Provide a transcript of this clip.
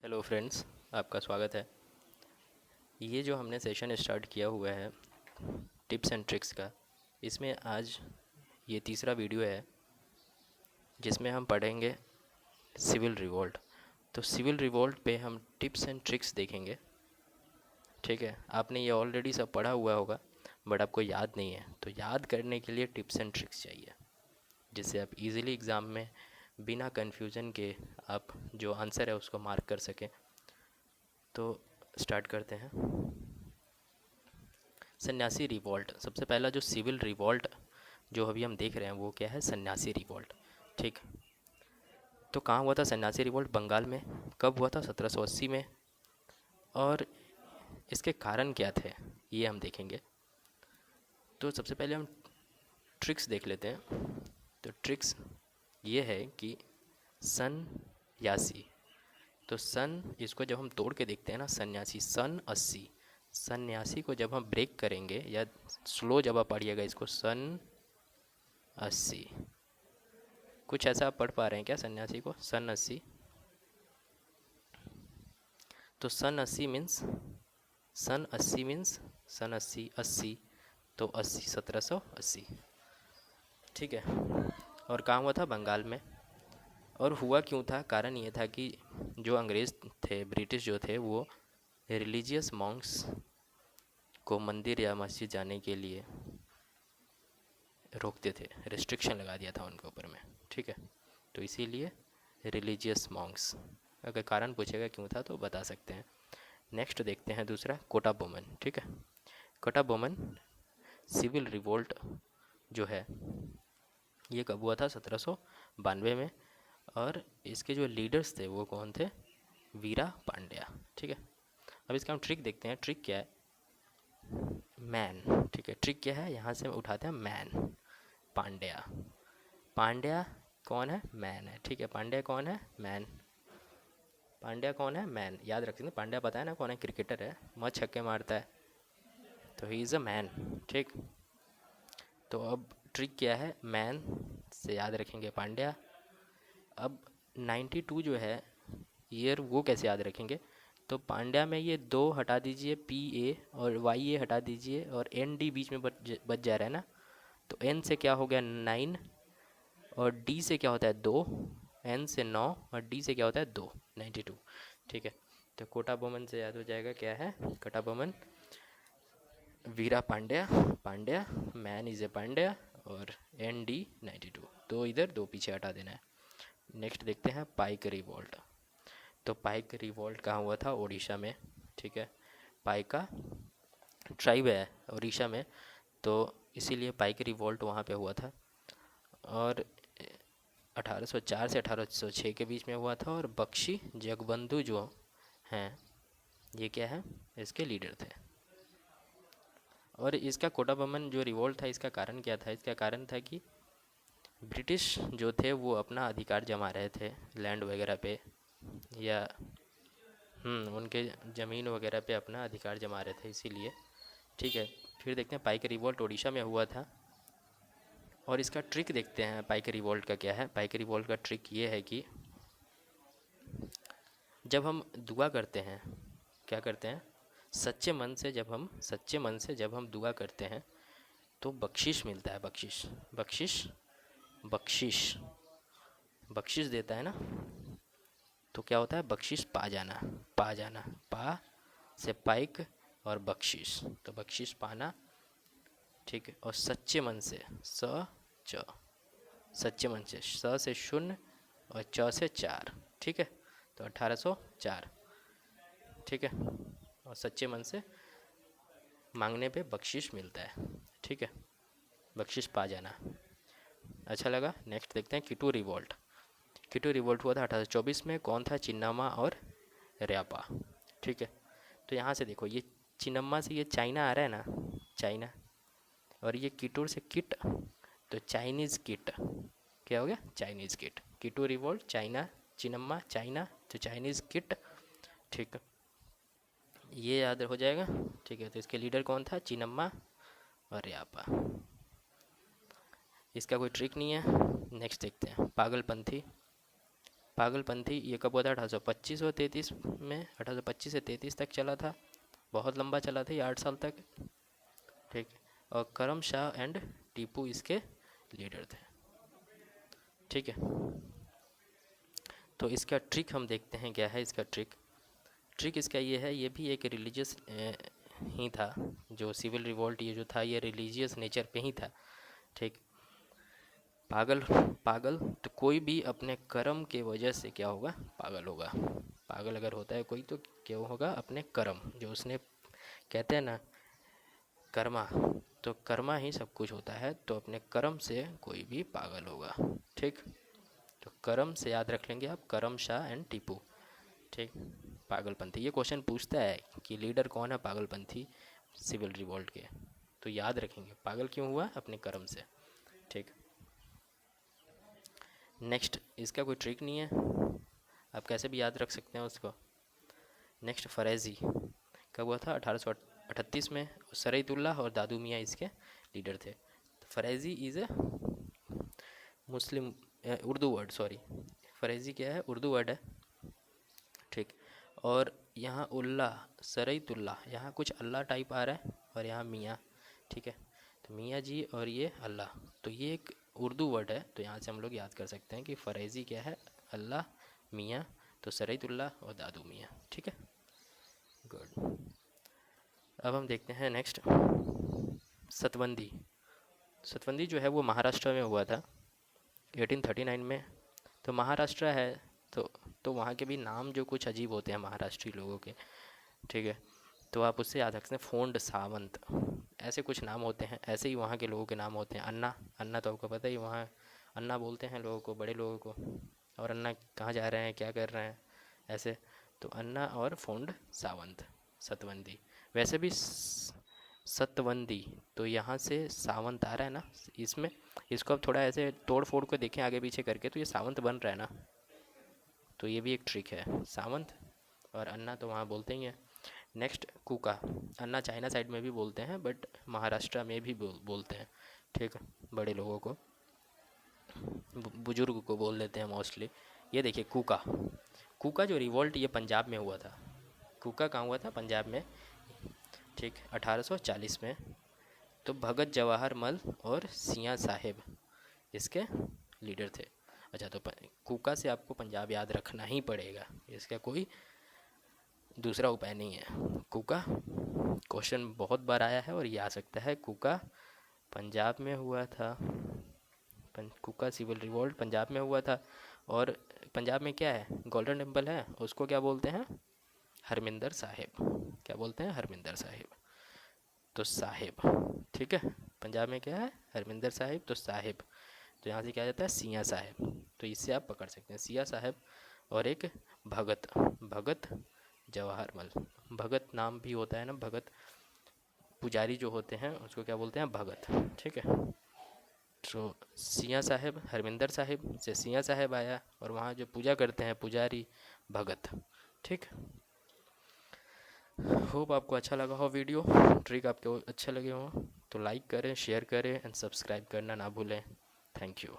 Hello friends, आपका स्वागत है। ये जो हमने सेशन स्टार्ट किया हुआ है टिप्स एंड ट्रिक्स का, इसमें आज ये तीसरा वीडियो है जिसमें हम पढ़ेंगे सिविल रिवॉल्ट। तो सिविल रिवॉल्ट पे हम टिप्स एंड ट्रिक्स देखेंगे। ठीक है, आपने ये ऑलरेडी सब पढ़ा हुआ होगा बट आपको याद नहीं है, तो याद करने के लिए टिप्स एंड ट्रिक्स चाहिए जिससे आप इजीली एग्ज़ाम में बिना कन्फ्यूज़न के आप जो आंसर है उसको मार्क कर सकें। तो स्टार्ट करते हैं। सन्यासी रिवॉल्ट, सबसे पहला जो सिविल रिवॉल्ट जो अभी हम देख रहे हैं वो क्या है? सन्यासी रिवॉल्ट। ठीक, तो कहाँ हुआ था सन्यासी रिवॉल्ट? बंगाल में। कब हुआ था? 1780 में। और इसके कारण क्या थे ये हम देखेंगे। तो सबसे पहले हम ट्रिक्स देख लेते हैं। तो ट्रिक्स ये है कि सन्यासी, तो सन इसको जब हम तोड़ के देखते हैं ना, सन्यासी सन 80, सन्यासी को जब हम ब्रेक करेंगे या स्लो जब आप पढ़िएगा इसको, सन 80। कुछ ऐसा आप पढ़ पा रहे हैं क्या सन्यासी को? सन 80। तो सन 80 मीन्स, सन 80 मीन्स सन 80 80, तो 80 1780। ठीक है, और कहाँ हुआ था? बंगाल में। और हुआ क्यों था? कारण ये था कि जो अंग्रेज़ थे, ब्रिटिश जो थे, वो रिलीजियस मॉन्क्स को मंदिर या मस्जिद जाने के लिए रोकते थे, रिस्ट्रिक्शन लगा दिया था उनके ऊपर में। ठीक है, तो इसीलिए रिलीजियस मॉन्क्स। अगर कारण पूछेगा क्यों था तो बता सकते हैं। नेक्स्ट देखते हैं दूसरा, कोटा बोमन। ठीक है, कोटा बोमन सिविल रिवोल्ट जो है ये कब हुआ था? 1792 में। और इसके जो लीडर्स थे वो कौन थे? वीरा पांड्या। ठीक है, अब इसका हम ट्रिक देखते हैं। ट्रिक क्या है? मैन। ठीक है, ट्रिक क्या है? यहाँ से उठाते हैं मैन, पांड्या। पांड्या कौन है? मैन है। ठीक है, पांड्या कौन है? मैन। पांड्या कौन है? मैन। याद रख सकते, पांड्या पता है ना कौन है? क्रिकेटर है, मस्त छक्के मारता है, तो ही इज़ अ मैन। ठीक, तो अब ट्रिक क्या है? मैन से याद रखेंगे पांड्या। अब 92 जो है ईयर, वो कैसे याद रखेंगे? तो पांड्या में ये दो हटा दीजिए, पी ए और वाई ए हटा दीजिए, और एन डी बीच में बच जा रहा है ना, तो एन से क्या हो गया? 9, और डी से क्या होता है? 2। एन से 9 और डी से क्या होता है? 2, 92। ठीक है, तो कोटा बोमन से याद हो जाएगा क्या है? कोटा बोमन वीरा Pandya, Pandya man is a Pandya, और एन डी 92, तो इधर दो पीछे हटा देना है। नेक्स्ट देखते हैं पाइक रिवॉल्ट। तो पाइक रिवॉल्ट कहाँ हुआ था? उड़ीसा में। ठीक है, पाइका ट्राइब है उड़ीसा में, तो इसीलिए पाइक रिवॉल्ट वहाँ पे हुआ था। और 1804 से 1806 के बीच में हुआ था। और बख्शी जगबंधु जो हैं ये क्या है? इसके लीडर थे। और इसका कोटा बमन जो रिवोल्ट था, इसका कारण क्या था? इसका कारण था कि ब्रिटिश जो थे वो अपना अधिकार जमा रहे थे लैंड वगैरह पे, या उनके ज़मीन वगैरह पे अपना अधिकार जमा रहे थे, इसीलिए। ठीक है, फिर देखते हैं पाइक रिवोल्ट उड़ीसा में हुआ था। और इसका ट्रिक देखते हैं पाइक रिवोल्ट का क्या है। पाइक रिवोल्ट का ट्रिक ये है कि जब हम दुआ करते हैं, क्या करते हैं? सच्चे मन से जब हम दुआ करते हैं तो बख्शिश मिलता है। बख्शिश, बख्शिश, बख्शिश, बख्शिश देता है ना, तो क्या होता है? बख्शिश पा जाना, पा जाना, पा से पाइक और बख्शिश, तो बख्शिश पाना। ठीक है, और सच्चे मन से, स च, सच्चे मन से, स से 0 और च से 4। ठीक है, तो 1804। ठीक है, और सच्चे मन से मांगने पे बख्शिश मिलता है। ठीक है, बख्शिश पा जाना। अच्छा लगा। नेक्स्ट देखते हैं किटू रिवॉल्ट। किटू रिवॉल्ट हुआ था 1824 में। कौन था? चिन्नामा और रयापा। ठीक है, तो यहाँ से देखो, ये चिन्नम्मा से ये चाइना आ रहा है ना, चाइना, और ये किटूर से किट, तो चाइनीज़ किट। क्या हो गया? Chinese kit. किटू रिवॉल्ट चाइना, चिन्नम्मा चाइना, तो चाइनीज़ किट। ठीक है, ये याद हो जाएगा। ठीक है, तो इसके लीडर कौन था? चिन्नम्मा और रयापा। इसका कोई ट्रिक नहीं है। नेक्स्ट देखते हैं पागलपंथी। पागलपंथी ये कब हुआ था? 1825 और 33 में। 1825 से 33 तक चला था, बहुत लंबा चला था ये, 8 साल तक। ठीक। और करम शाह एंड टीपू इसके लीडर थे। ठीक है, तो इसका ट्रिक हम देखते हैं क्या है इसका ट्रिक। ट्रिक इसका ये है, ये भी एक रिलीजियस ही था, जो सिविल रिवोल्ट ये जो था ये रिलीजियस नेचर पे ही था। ठीक। पागल पागल तो कोई भी अपने कर्म के वजह से क्या होगा? पागल होगा। पागल अगर होता है कोई तो क्या होगा? अपने कर्म, जो उसने कहते हैं ना कर्मा, तो कर्मा ही सब कुछ होता है, तो अपने कर्म से कोई भी पागल होगा। ठीक, तो कर्म से याद रख लेंगे आप, करम शाह एंड टीपू। ठीक। पागलपंथी ये क्वेश्चन पूछता है कि लीडर कौन है पागलपंथी सिविल रिवोल्ट के, तो याद रखेंगे पागल क्यों हुआ? अपने कर्म से। ठीक। नेक्स्ट, इसका कोई ट्रिक नहीं है, आप कैसे भी याद रख सकते हैं उसको। नेक्स्ट, फरेजी कब हुआ था? 1838 में। सरईतुल्लाह और दादू मियाँ इसके लीडर थे। Faraizi is a Muslim Urdu word, sorry, Faraizi क्या है? उर्दू वर्ड है। ठीक। और यहाँ उल्लाह, सरईतुल्लाह, यहाँ कुछ अल्लाह टाइप आ रहा है, और यहाँ मियाँ। ठीक है, तो मियाँ जी और ये अल्लाह, तो ये एक उर्दू वर्ड है, तो यहाँ से हम लोग याद कर सकते हैं कि फरेजी क्या है? अल्लाह, मियाँ, तो सरईतुल्लाह और दादू मियाँ। ठीक है, गुड। अब हम देखते हैं नेक्स्ट, सतबंदी। सतबंदी जो है वो महाराष्ट्र में हुआ था 1839 में। तो महाराष्ट्र है तो वहाँ के भी नाम जो कुछ अजीब होते हैं महाराष्ट्री लोगों के। ठीक है, तो आप उससे याद रख सकते हैं, फोंड सावंत, ऐसे कुछ नाम होते हैं। ऐसे ही वहाँ के लोगों के नाम होते हैं। अन्ना, अन्ना तो आपको पता ही, वहाँ अन्ना बोलते हैं लोगों को, बड़े लोगों को, और अन्ना कहाँ जा रहे हैं, क्या कर रहे हैं, ऐसे। तो अन्ना और फोंड सावंत, सतबंदी। वैसे भी सतवंदी, तो यहाँ से सावंत आ रहा है ना इसमें, इसको अब थोड़ा ऐसे तोड़ फोड़ को देखें आगे पीछे करके, तो ये सावंत बन रहा है ना, तो ये भी एक ट्रिक है। सावंत और अन्ना तो वहाँ बोलते ही हैं। नेक्स्ट, कुका। अन्ना चाइना साइड में भी बोलते हैं, बट महाराष्ट्र में भी बोलते हैं। ठीक, बड़े लोगों को, बुजुर्ग को बोल देते हैं मोस्टली। ये देखिए कुका, कुका जो रिवोल्ट ये पंजाब में हुआ था। कुका कहाँ हुआ था? पंजाब में। ठीक, 1840 में। तो भगत जवाहर मल और सियां साहेब इसके लीडर थे। अच्छा, तो कुका से आपको पंजाब याद रखना ही पड़ेगा, इसका कोई दूसरा उपाय नहीं है। कुका क्वेश्चन बहुत बार आया है और ये आ सकता है। कुका पंजाब में हुआ था, कुका सिविल रिवोल्ट पंजाब में हुआ था। और पंजाब में क्या है? गोल्डन टेम्पल है, उसको क्या बोलते हैं? हरमिंदर साहिब। क्या बोलते हैं? हरमिंदर साहिब। तो साहिब, ठीक है, पंजाब में क्या है? हरमिंदर साहिब, तो साहिब, तो यहाँ से क्या जाता है? सियां साहिब। तो इससे आप पकड़ सकते हैं सियां साहिब। और एक भगत, भगत जवाहर मल। भगत नाम भी होता है ना, भगत पुजारी जो होते हैं उसको क्या बोलते हैं? भगत। ठीक है, तो सियां साहिब, हरमिंदर साहिब से सियां साहिब आया, और वहाँ जो पूजा करते हैं पुजारी, भगत। ठीक, होप आपको अच्छा लगा हो वीडियो, ट्रिक आपको अच्छे लगे हो तो लाइक करें, शेयर करें एंड सब्सक्राइब करना ना भूलें। Thank you.